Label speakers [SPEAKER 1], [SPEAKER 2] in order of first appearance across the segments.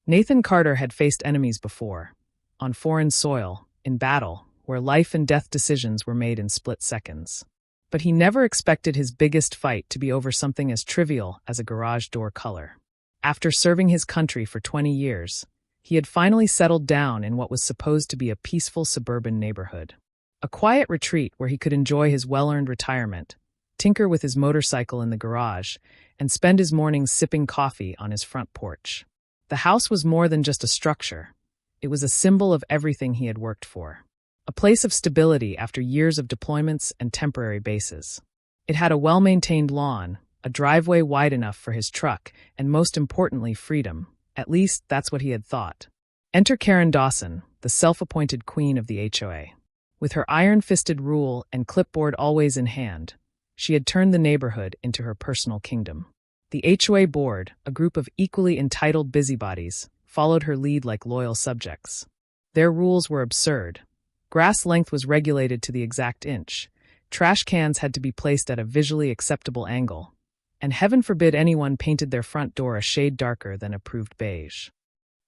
[SPEAKER 1] Nathan Carter had faced enemies before, on foreign soil, in battle, where life and death decisions were made in split seconds. But he never expected his biggest fight to be over something as trivial as a garage door color. After serving his country for 20 years, he had finally settled down in what was supposed to be a peaceful suburban neighborhood. A quiet retreat where he could enjoy his well-earned retirement, tinker with his motorcycle in the garage, and spend his mornings sipping coffee on his front porch. The house was more than just a structure. It was a symbol of everything he had worked for. A place of stability after years of deployments and temporary bases. It had a well-maintained lawn, a driveway wide enough for his truck, and most importantly, freedom. At least, that's what he had thought. Enter Karen Dawson, the self-appointed queen of the HOA. With her iron-fisted rule and clipboard always in hand, she had turned the neighborhood into her personal kingdom. The HOA board, a group of equally entitled busybodies, followed her lead like loyal subjects. Their rules were absurd. Grass length was regulated to the exact inch, trash cans had to be placed at a visually acceptable angle, and heaven forbid anyone painted their front door a shade darker than approved beige.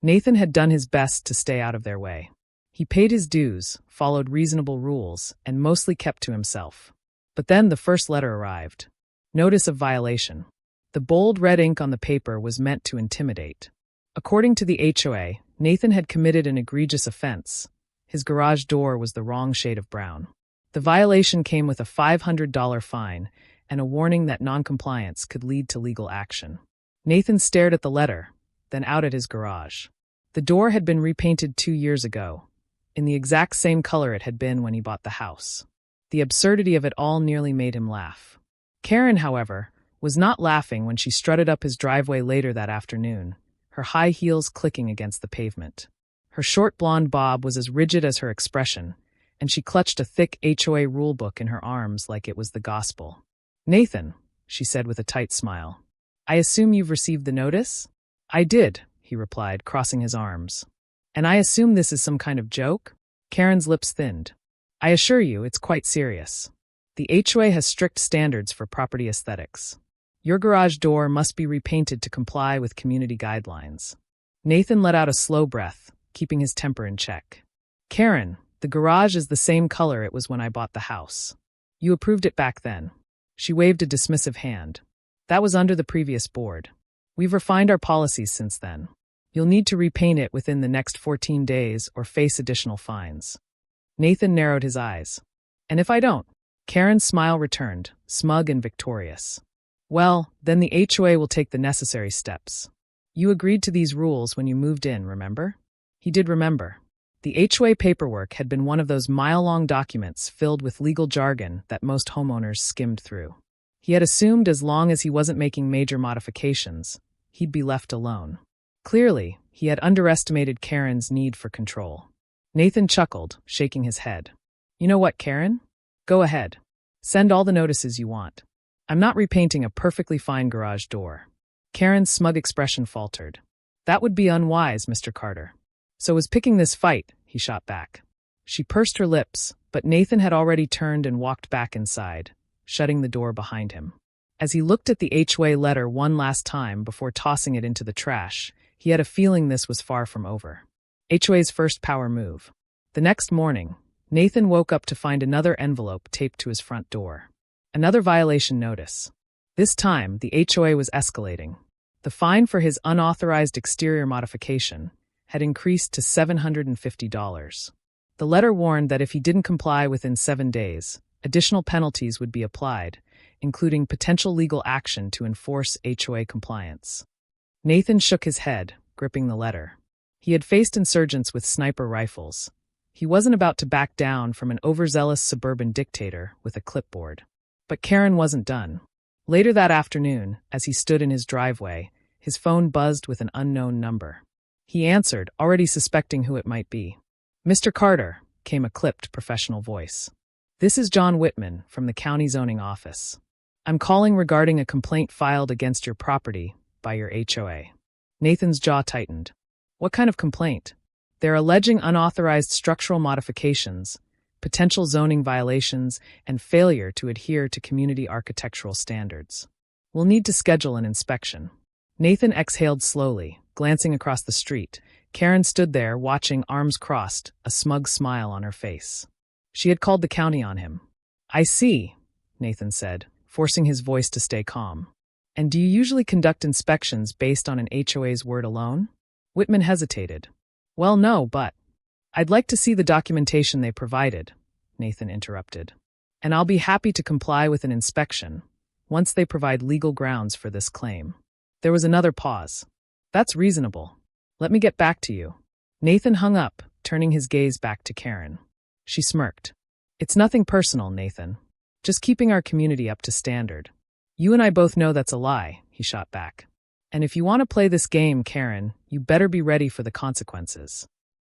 [SPEAKER 1] Nathan had done his best to stay out of their way. He paid his dues, followed reasonable rules, and mostly kept to himself. But then the first letter arrived. Notice of violation. The bold red ink on the paper was meant to intimidate. According to the HOA, Nathan had committed an egregious offense. His garage door was the wrong shade of brown. The violation came with a $500 fine and a warning that noncompliance could lead to legal action. Nathan stared at the letter, then out at his garage. The door had been repainted 2 years ago, in the exact same color it had been when he bought the house. The absurdity of it all nearly made him laugh. Karen, however, was not laughing when she strutted up his driveway later that afternoon, her high heels clicking against the pavement. Her short blonde bob was as rigid as her expression, and she clutched a thick HOA rulebook in her arms like it was the gospel. "Nathan," she said with a tight smile, "I assume you've received the notice?" "I did," he replied, crossing his arms. "And I assume this is some kind of joke?" Karen's lips thinned. "I assure you, it's quite serious. The HOA has strict standards for property aesthetics. Your garage door must be repainted to comply with community guidelines." Nathan let out a slow breath, keeping his temper in check. "Karen, the garage is the same color it was when I bought the house. You approved it back then." She waved a dismissive hand. "That was under the previous board. We've refined our policies since then. You'll need to repaint it within the next 14 days or face additional fines." Nathan narrowed his eyes. "And if I don't?" Karen's smile returned, smug and victorious. "Well, then the HOA will take the necessary steps. You agreed to these rules when you moved in, remember?" He did remember. The HOA paperwork had been one of those mile-long documents filled with legal jargon that most homeowners skimmed through. He had assumed as long as he wasn't making major modifications, he'd be left alone. Clearly, he had underestimated Karen's need for control. Nathan chuckled, shaking his head. "You know what, Karen? Go ahead. Send all the notices you want. I'm not repainting a perfectly fine garage door." Karen's smug expression faltered. "That would be unwise, Mr. Carter. So was picking this fight," he shot back. She pursed her lips, but Nathan had already turned and walked back inside, shutting the door behind him. As he looked at the HOA letter one last time before tossing it into the trash, he had a feeling this was far from over. HOA's first power move. The next morning, Nathan woke up to find another envelope taped to his front door. Another violation notice. This time, the HOA was escalating. The fine for his unauthorized exterior modification had increased to $750. The letter warned that if he didn't comply within 7 days, additional penalties would be applied, including potential legal action to enforce HOA compliance. Nathan shook his head, gripping the letter. He had faced insurgents with sniper rifles. He wasn't about to back down from an overzealous suburban dictator with a clipboard. But Karen wasn't done. Later that afternoon, as he stood in his driveway, his phone buzzed with an unknown number. He answered, already suspecting who it might be. "Mr. Carter," came a clipped professional voice. "This is John Whitman from the county zoning office. I'm calling regarding a complaint filed against your property by your HOA." Nathan's jaw tightened. "What kind of complaint?" "They're alleging unauthorized structural modifications, potential zoning violations, and failure to adhere to community architectural standards. We'll need to schedule an inspection." Nathan exhaled slowly, glancing across the street. Karen stood there, watching, arms crossed, a smug smile on her face. She had called the county on him. "I see," Nathan said, forcing his voice to stay calm. "And do you usually conduct inspections based on an HOA's word alone?" Whitman hesitated. "Well, no, but I'd like to see the documentation they provided," Nathan interrupted. "And I'll be happy to comply with an inspection, once they provide legal grounds for this claim." There was another pause. "That's reasonable. Let me get back to you." Nathan hung up, turning his gaze back to Karen. She smirked. "It's nothing personal, Nathan. Just keeping our community up to standard." "You and I both know that's a lie," he shot back. "And if you want to play this game, Karen, you better be ready for the consequences."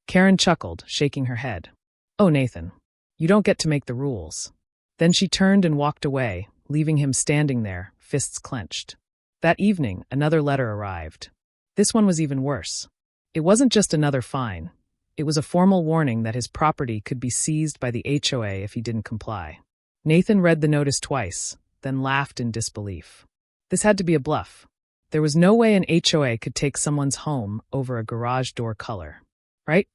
[SPEAKER 1] Karen chuckled, shaking her head. "Oh, Nathan, you don't get to make the rules." Then she turned and walked away, leaving him standing there, fists clenched. That evening, another letter arrived. This one was even worse. It wasn't just another fine. It was a formal warning that his property could be seized by the HOA if he didn't comply. Nathan read the notice twice, then laughed in disbelief. This had to be a bluff. There was no way an HOA could take someone's home over a garage door color. Right?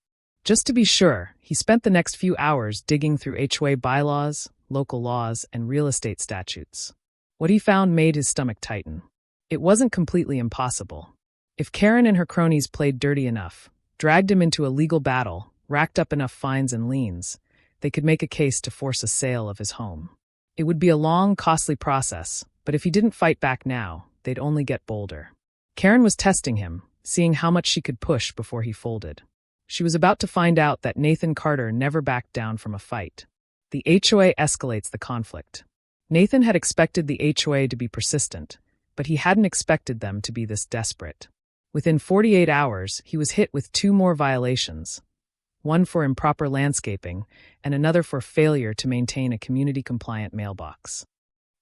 [SPEAKER 1] Just to be sure, he spent the next few hours digging through HOA bylaws, local laws, and real estate statutes. What he found made his stomach tighten. It wasn't completely impossible. If Karen and her cronies played dirty enough, dragged him into a legal battle, racked up enough fines and liens, they could make a case to force a sale of his home. It would be a long, costly process, but if he didn't fight back now, they'd only get bolder. Karen was testing him, seeing how much she could push before he folded. She was about to find out that Nathan Carter never backed down from a fight. The HOA escalates the conflict. Nathan had expected the HOA to be persistent, but he hadn't expected them to be this desperate. Within 48 hours, he was hit with 2 more violations, one for improper landscaping and another for failure to maintain a community-compliant mailbox.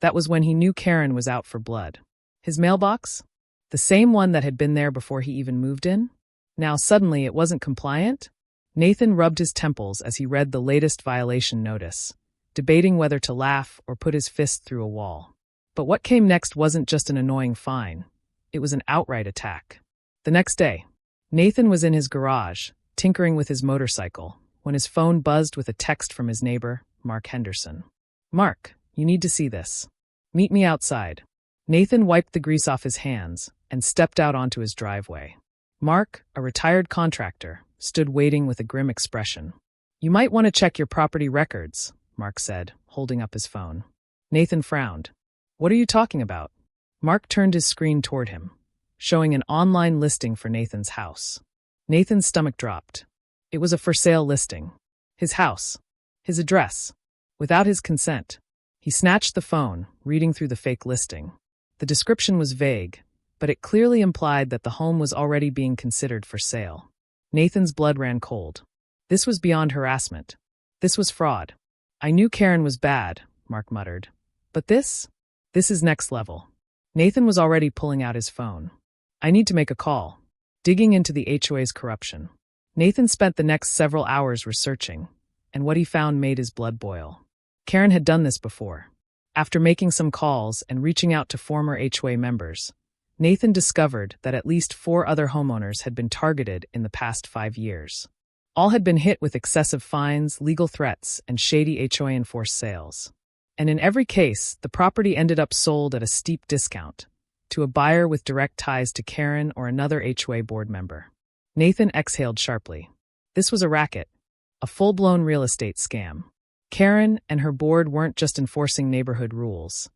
[SPEAKER 1] That was when he knew Karen was out for blood. His mailbox? The same one that had been there before he even moved in? Now suddenly it wasn't compliant? Nathan rubbed his temples as he read the latest violation notice, debating whether to laugh or put his fist through a wall. But what came next wasn't just an annoying fine. It was an outright attack. The next day, Nathan was in his garage, tinkering with his motorcycle, when his phone buzzed with a text from his neighbor, Mark Henderson. "Mark, you need to see this. Meet me outside." Nathan wiped the grease off his hands and stepped out onto his driveway. Mark, a retired contractor, stood waiting with a grim expression. "You might want to check your property records," Mark said, holding up his phone. Nathan frowned. "What are you talking about?" Mark turned his screen toward him, showing an online listing for Nathan's house. Nathan's stomach dropped. It was a for sale listing. His house. His address. Without his consent. He snatched the phone, reading through the fake listing. The description was vague, but it clearly implied that the home was already being considered for sale. Nathan's blood ran cold. This was beyond harassment. This was fraud. "I knew Karen was bad," Mark muttered. "But this is next level." Nathan was already pulling out his phone. "I need to make a call." Digging into the HOA's corruption. Nathan spent the next several hours researching, and what he found made his blood boil. Karen had done this before. After making some calls and reaching out to former HOA members, Nathan discovered that at least 4 other homeowners had been targeted in the past 5 years. All had been hit with excessive fines, legal threats, and shady HOA-enforced sales. And in every case, the property ended up sold at a steep discount, to a buyer with direct ties to Karen or another HOA board member. Nathan exhaled sharply. This was a racket, a full-blown real estate scam. Karen and her board weren't just enforcing neighborhood rules.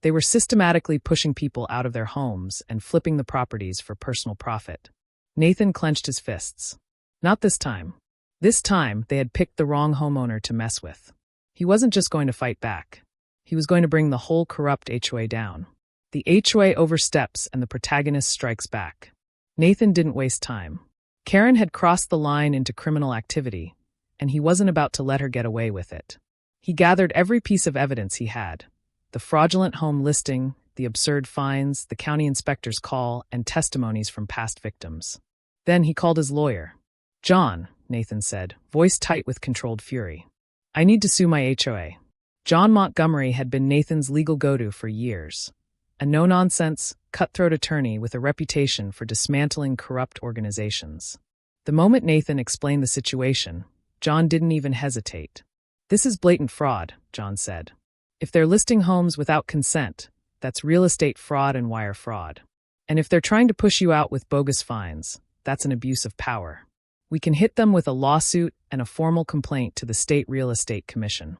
[SPEAKER 1] They were systematically pushing people out of their homes and flipping the properties for personal profit. Nathan clenched his fists. Not this time. This time, they had picked the wrong homeowner to mess with. He wasn't just going to fight back. He was going to bring the whole corrupt HOA down. The HOA oversteps and the protagonist strikes back. Nathan didn't waste time. Karen had crossed the line into criminal activity, and he wasn't about to let her get away with it. He gathered every piece of evidence he had. The fraudulent home listing, the absurd fines, the county inspector's call, and testimonies from past victims. Then he called his lawyer. "John," Nathan said, voice tight with controlled fury. "I need to sue my HOA." John Montgomery had been Nathan's legal go-to for years. a no-nonsense, cutthroat attorney with a reputation for dismantling corrupt organizations. The moment Nathan explained the situation, John didn't even hesitate. "This is blatant fraud," John said. "If they're listing homes without consent, that's real estate fraud and wire fraud. And if they're trying to push you out with bogus fines, that's an abuse of power. We can hit them with a lawsuit and a formal complaint to the State Real Estate Commission."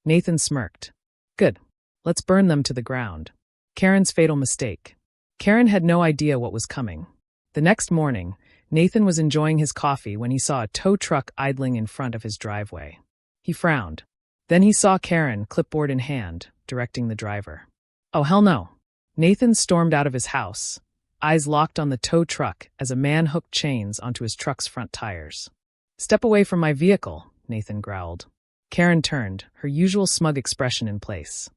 [SPEAKER 1] Nathan smirked. "Good. Let's burn them to the ground." Karen's fatal mistake. Karen had no idea what was coming. The next morning, Nathan was enjoying his coffee when he saw a tow truck idling in front of his driveway. He frowned. Then he saw Karen, clipboard in hand, directing the driver. "Oh, hell no." Nathan stormed out of his house, eyes locked on the tow truck as a man hooked chains onto his truck's front tires. "Step away from my vehicle," Nathan growled. Karen turned, her usual smug expression in place.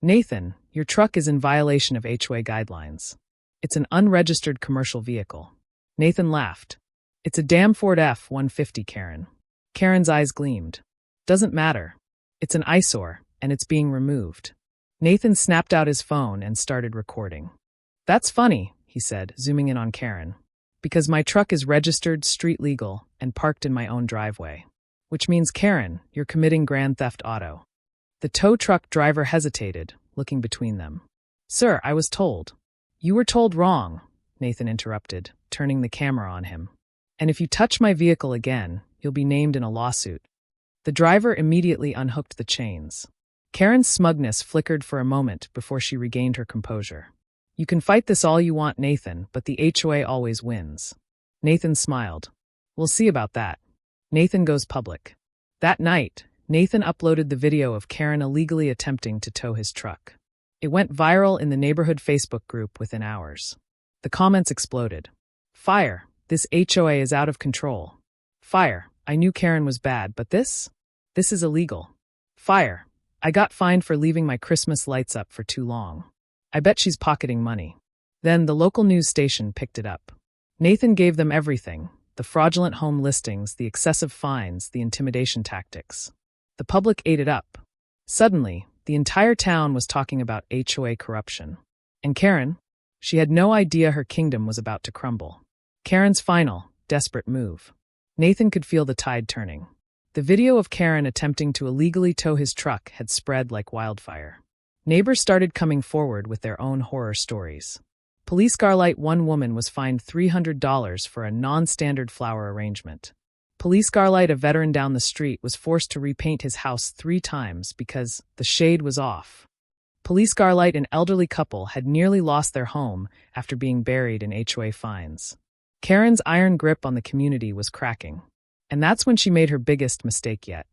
[SPEAKER 1] "Nathan, your truck is in violation of HOA guidelines. It's an unregistered commercial vehicle." Nathan laughed. "It's a damn Ford F-150, Karen." Karen's eyes gleamed. "Doesn't matter. It's an eyesore, and it's being removed." Nathan snapped out his phone and started recording. "That's funny," he said, zooming in on Karen. "Because my truck is registered, street legal, and parked in my own driveway. Which means, Karen, you're committing grand theft auto." The tow truck driver hesitated, looking between them. "Sir, I was told." "You were told wrong," Nathan interrupted, turning the camera on him. "And if you touch my vehicle again, you'll be named in a lawsuit." The driver immediately unhooked the chains. Karen's smugness flickered for a moment before she regained her composure. "You can fight this all you want, Nathan, but the HOA always wins." Nathan smiled. "We'll see about that." Nathan goes public. That night, Nathan uploaded the video of Karen illegally attempting to tow his truck. It went viral in the neighborhood Facebook group within hours. The comments exploded. "Fire, this HOA is out of control." "Fire, I knew Karen was bad, but this is illegal." "Fire, I got fined for leaving my Christmas lights up for too long. I bet she's pocketing money." Then the local news station picked it up. Nathan gave them everything: the fraudulent home listings, the excessive fines, the intimidation tactics. The public ate it up. Suddenly, the entire town was talking about HOA corruption. And Karen? She had no idea her kingdom was about to crumble. Karen's final, desperate move. Nathan could feel the tide turning. The video of Karen attempting to illegally tow his truck had spread like wildfire. Neighbors started coming forward with their own horror stories. Police Garlight, one woman was fined $300 for a non-standard flower arrangement. Police Garlight, a veteran down the street, was forced to repaint his house 3 times because the shade was off. Police Garlight, an elderly couple, had nearly lost their home after being buried in HOA fines. Karen's iron grip on the community was cracking. And that's when she made her biggest mistake yet.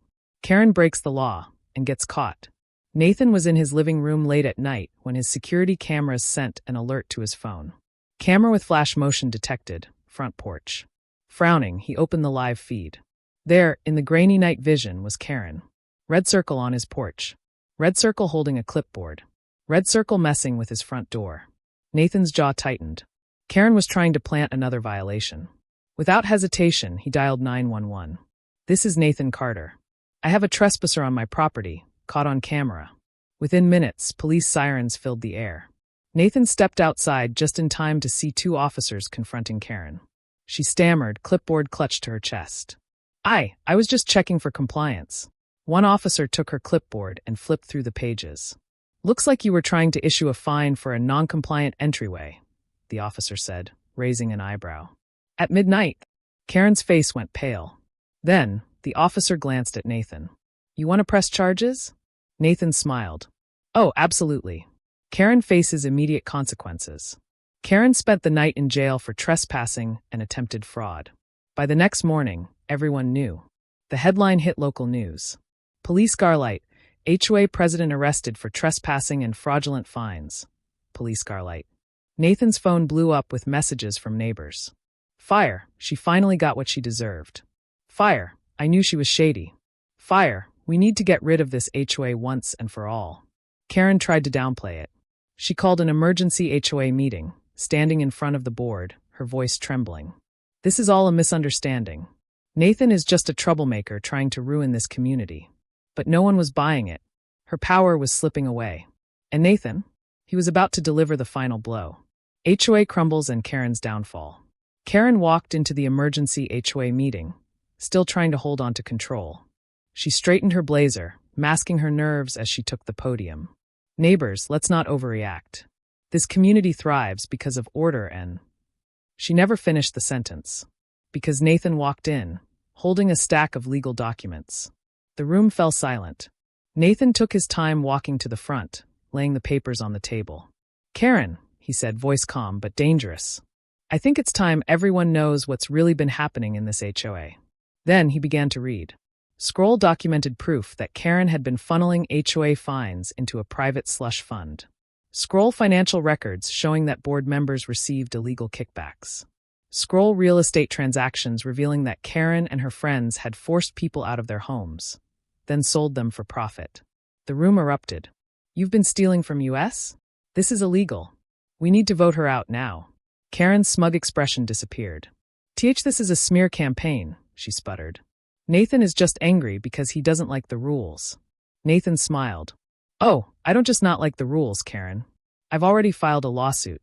[SPEAKER 1] Karen breaks the law and gets caught. Nathan was in his living room late at night when his security cameras sent an alert to his phone. Camera with flash motion detected, front porch. Frowning, he opened the live feed. There, in the grainy night vision, was Karen. Red circle on his porch. Red circle holding a clipboard. Red circle messing with his front door. Nathan's jaw tightened. Karen was trying to plant another violation. Without hesitation, he dialed 911. "This is Nathan Carter. I have a trespasser on my property, caught on camera." Within minutes, police sirens filled the air. Nathan stepped outside just in time to see 2 officers confronting Karen. She stammered, clipboard clutched to her chest. I was just checking for compliance." One officer took her clipboard and flipped through the pages. "Looks like you were trying to issue a fine for a non-compliant entryway," the officer said, raising an eyebrow. At midnight, Karen's face went pale. Then, the officer glanced at Nathan. "You want to press charges?" Nathan smiled. "Oh, absolutely. Karen faces immediate consequences." Karen spent the night in jail for trespassing and attempted fraud. By the next morning, everyone knew. The headline hit local news. Police Garlight, HOA president arrested for trespassing and fraudulent fines. Police Garlight. Nathan's phone blew up with messages from neighbors. "Fire, she finally got what she deserved." "Fire, I knew she was shady." "Fire, we need to get rid of this HOA once and for all." Karen tried to downplay it. She called an emergency HOA meeting, standing in front of the board, her voice trembling. "This is all a misunderstanding. Nathan is just a troublemaker trying to ruin this community." But no one was buying it. Her power was slipping away. And Nathan? He was about to deliver the final blow. HOA crumbles and Karen's downfall. Karen walked into the emergency HOA meeting, still trying to hold on to control. She straightened her blazer, masking her nerves as she took the podium. Neighbors, let's not overreact. This community thrives because of order and... She never finished the sentence. Because Nathan walked in, holding a stack of legal documents. The room fell silent. Nathan took his time walking to the front, laying the papers on the table. Karen, he said, voice calm but dangerous. I think it's time everyone knows what's really been happening in this HOA. Then he began to read. Scroll documented proof that Karen had been funneling HOA fines into a private slush fund. Scroll financial records showing that board members received illegal kickbacks. Scroll real estate transactions revealing that Karen and her friends had forced people out of their homes, then sold them for profit. The room erupted. You've been stealing from US? This is illegal. We need to vote her out now. Karen's smug expression disappeared. This is a smear campaign, she sputtered. Nathan is just angry because he doesn't like the rules. Nathan smiled. Oh, I don't just not like the rules, Karen. I've already filed a lawsuit.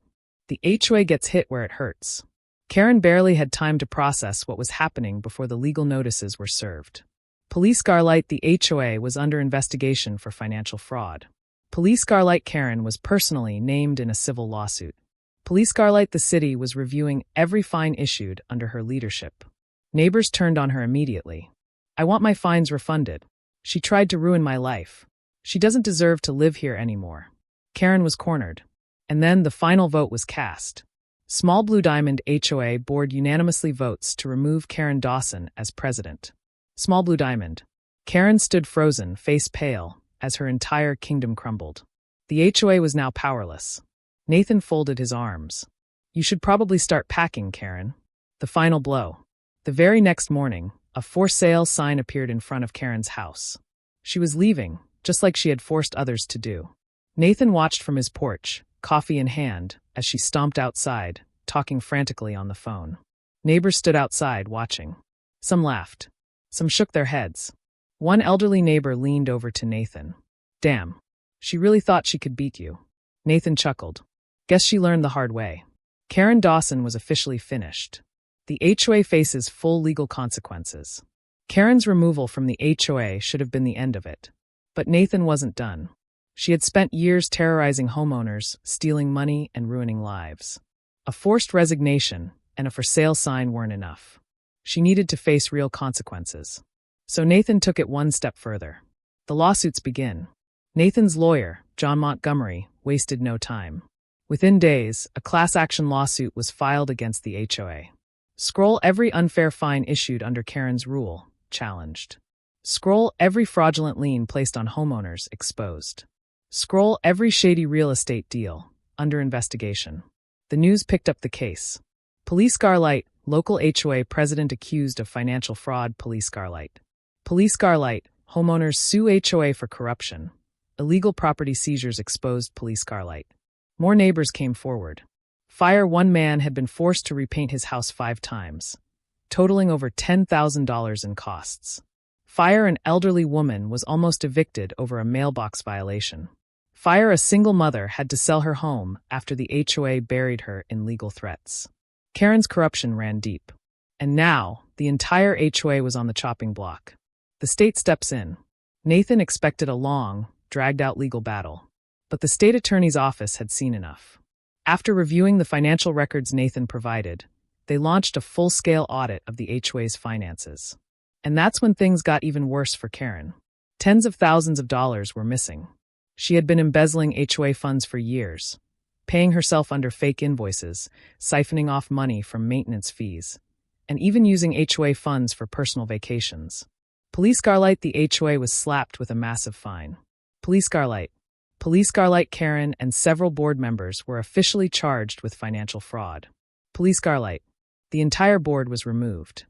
[SPEAKER 1] The HOA gets hit where it hurts. Karen barely had time to process what was happening before the legal notices were served. Police Garlight, the HOA was under investigation for financial fraud. Police Garlight Karen was personally named in a civil lawsuit. Police Garlight the city was reviewing every fine issued under her leadership. Neighbors turned on her immediately. I want my fines refunded. She tried to ruin my life. She doesn't deserve to live here anymore. Karen was cornered. And then the final vote was cast. Small Blue Diamond HOA board unanimously votes to remove Karen Dawson as president. Small Blue Diamond. Karen stood frozen, face pale, as her entire kingdom crumbled. The HOA was now powerless. Nathan folded his arms. You should probably start packing, Karen. The final blow. The very next morning, a for sale sign appeared in front of Karen's house. She was leaving, just like she had forced others to do. Nathan watched from his porch, coffee in hand, as she stomped outside, talking frantically on the phone. Neighbors stood outside, watching. Some laughed. Some shook their heads. One elderly neighbor leaned over to Nathan. Damn. She really thought she could beat you. Nathan chuckled. Guess she learned the hard way. Karen Dawson was officially finished. The HOA faces full legal consequences. Karen's removal from the HOA should have been the end of it. But Nathan wasn't done. She had spent years terrorizing homeowners, stealing money, and ruining lives. A forced resignation and a for sale sign weren't enough. She needed to face real consequences. So Nathan took it one step further. The lawsuits begin. Nathan's lawyer, John Montgomery, wasted no time. Within days, a class action lawsuit was filed against the HOA. Scroll every unfair fine issued under Karen's rule, challenged. Scroll every fraudulent lien placed on homeowners, exposed. Scroll every shady real estate deal, under investigation. The news picked up the case. Police Garlight, local HOA president accused of financial fraud. Police Garlight. Police Garlight, homeowners sue HOA for corruption. Illegal property seizures exposed. Police Garlight. More neighbors came forward. Fire, one man had been forced to repaint his house 5 times, totaling over $10,000 in costs. Fire, an elderly woman was almost evicted over a mailbox violation. Fire, a single mother had to sell her home after the HOA buried her in legal threats. Karen's corruption ran deep. And now, the entire HOA was on the chopping block. The state steps in. Nathan expected a long, dragged-out legal battle. But the state attorney's office had seen enough. After reviewing the financial records Nathan provided, they launched a full-scale audit of the HOA's finances. And that's when things got even worse for Karen. Tens of thousands of dollars were missing. She had been embezzling HOA funds for years, paying herself under fake invoices, siphoning off money from maintenance fees, and even using HOA funds for personal vacations. Police Garlight, the HOA was slapped with a massive fine. Police Garlight, Karen, and several board members were officially charged with financial fraud. Police Garlight. The entire board was removed.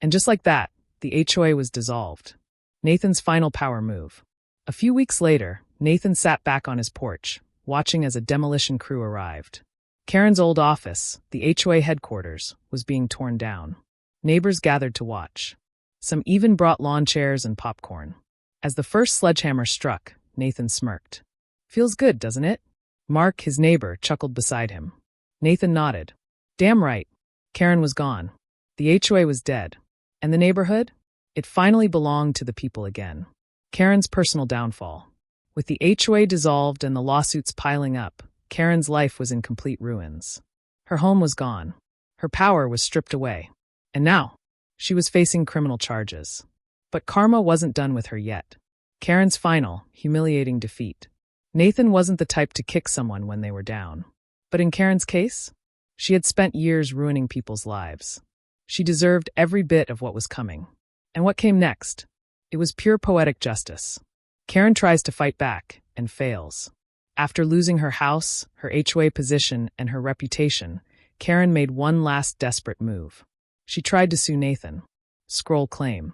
[SPEAKER 1] And just like that, the HOA was dissolved. Nathan's final power move. A few weeks later, Nathan sat back on his porch, watching as a demolition crew arrived. Karen's old office, the HOA headquarters, was being torn down. Neighbors gathered to watch. Some even brought lawn chairs and popcorn. As the first sledgehammer struck, Nathan smirked. Feels good, doesn't it? Mark, his neighbor, chuckled beside him. Nathan nodded. Damn right. Karen was gone. The HOA was dead. And the neighborhood? It finally belonged to the people again. Karen's personal downfall. With the HOA dissolved and the lawsuits piling up, Karen's life was in complete ruins. Her home was gone. Her power was stripped away. And now, she was facing criminal charges. But karma wasn't done with her yet. Karen's final, humiliating defeat. Nathan wasn't the type to kick someone when they were down. But in Karen's case, she had spent years ruining people's lives. She deserved every bit of what was coming. And what came next? It was pure poetic justice. Karen tries to fight back, and fails. After losing her house, her HOA position, and her reputation, Karen made one last desperate move. She tried to sue Nathan. Scroll claim.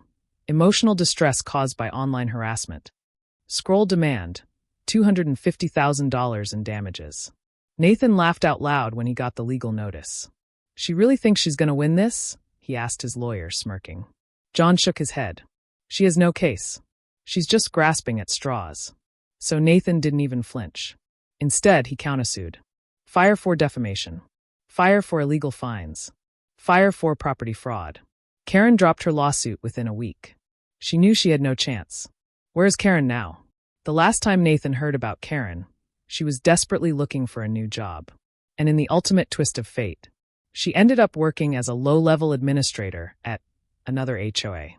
[SPEAKER 1] Emotional distress caused by online harassment. Scroll demand. $250,000 in damages. Nathan laughed out loud when he got the legal notice. She really thinks she's going to win this? He asked his lawyer, smirking. John shook his head. She has no case. She's just grasping at straws. So Nathan didn't even flinch. Instead, he countersued. Fire for defamation. Fire for illegal fines. Fire for property fraud. Karen dropped her lawsuit within a week. She knew she had no chance. Where's Karen now? The last time Nathan heard about Karen, she was desperately looking for a new job. And in the ultimate twist of fate, she ended up working as a low-level administrator at another HOA.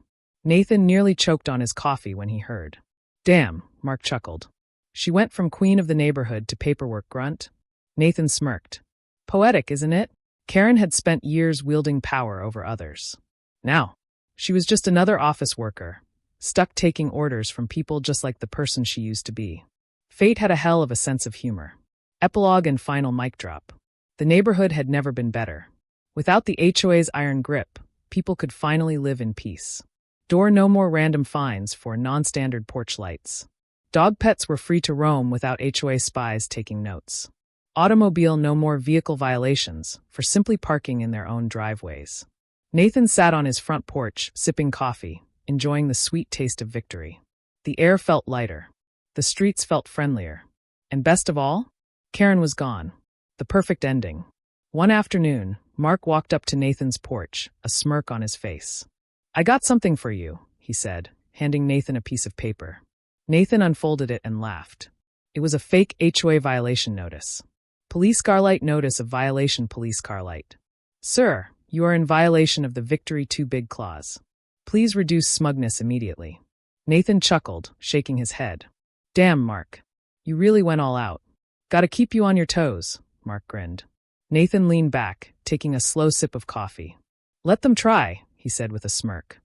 [SPEAKER 1] Nathan nearly choked on his coffee when he heard. Damn, Mark chuckled. She went from queen of the neighborhood to paperwork grunt. Nathan smirked. Poetic, isn't it? Karen had spent years wielding power over others. Now, she was just another office worker, stuck taking orders from people just like the person she used to be. Fate had a hell of a sense of humor. Epilogue and final mic drop. The neighborhood had never been better. Without the HOA's iron grip, people could finally live in peace. No more random fines for non-standard porch lights. Dog pets were free to roam without HOA spies taking notes. No more vehicle violations for simply parking in their own driveways. Nathan sat on his front porch, sipping coffee, enjoying the sweet taste of victory. The air felt lighter. The streets felt friendlier. And best of all, Karen was gone. The perfect ending. One afternoon, Mark walked up to Nathan's porch, a smirk on his face. I got something for you, he said, handing Nathan a piece of paper. Nathan unfolded it and laughed. It was a fake HOA violation notice. Police car light notice of violation, police car light. Sir, you are in violation of the Victory Too Big clause. Please reduce smugness immediately. Nathan chuckled, shaking his head. Damn, Mark. You really went all out. Gotta keep you on your toes, Mark grinned. Nathan leaned back, taking a slow sip of coffee. Let them try, he said with a smirk.